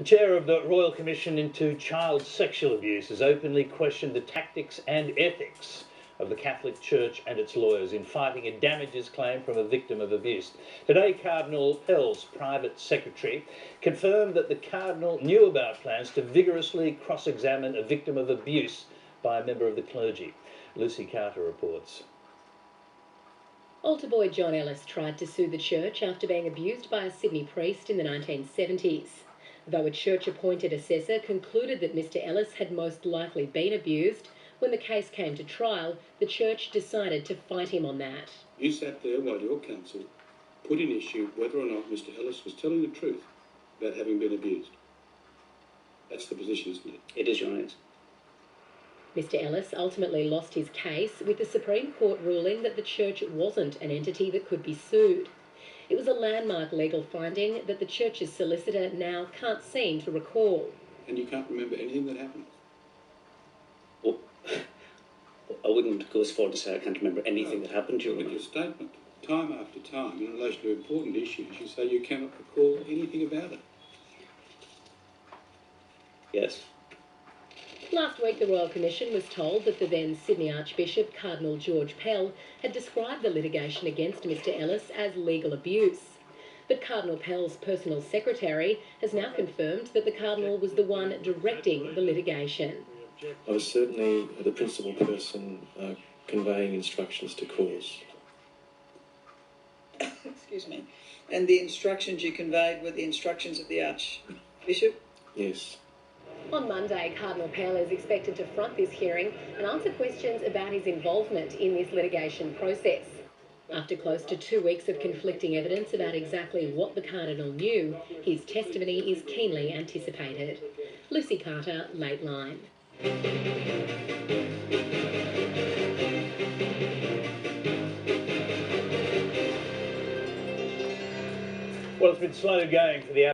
The chair of the Royal Commission into Child Sexual Abuse has openly questioned the tactics and ethics of the Catholic Church and its lawyers in fighting a damages claim from a victim of abuse. Today, Cardinal Pell's private secretary confirmed that the Cardinal knew about plans to vigorously cross-examine a victim of abuse by a member of the clergy. Lucy Carter reports. Altar boy John Ellis tried to sue the church after being abused by a Sydney priest in the 1970s. Though a church-appointed assessor concluded that Mr Ellis had most likely been abused, when the case came to trial, the church decided to fight him on that. You sat there while your counsel put in issue whether or not Mr Ellis was telling the truth about having been abused. That's the position, isn't it? It is, Your Honour. Mr Ellis ultimately lost his case, with the Supreme Court ruling that the church wasn't an entity that could be sued. It was a landmark legal finding that the church's solicitor now can't seem to recall. And you can't remember anything that happened? Well, I wouldn't go as far to say I can't remember anything that happened, Your Look Honour. at your statement. Time after time, in relation to important issues, you say you cannot recall anything about it. Yes. Last week, the Royal Commission was told that the then Sydney Archbishop, Cardinal George Pell, had described the litigation against Mr Ellis as legal abuse. But Cardinal Pell's personal secretary has now confirmed that the Cardinal was the one directing the litigation. I was certainly the principal person conveying instructions to cause. Excuse me. And the instructions you conveyed were the instructions of the Archbishop? Yes. On Monday, Cardinal Pell is expected to front this hearing and answer questions about his involvement in this litigation process. After close to 2 weeks of conflicting evidence about exactly what the Cardinal knew, his testimony is keenly anticipated. Lucy Carter, Late Line. Well, it's been slow going for the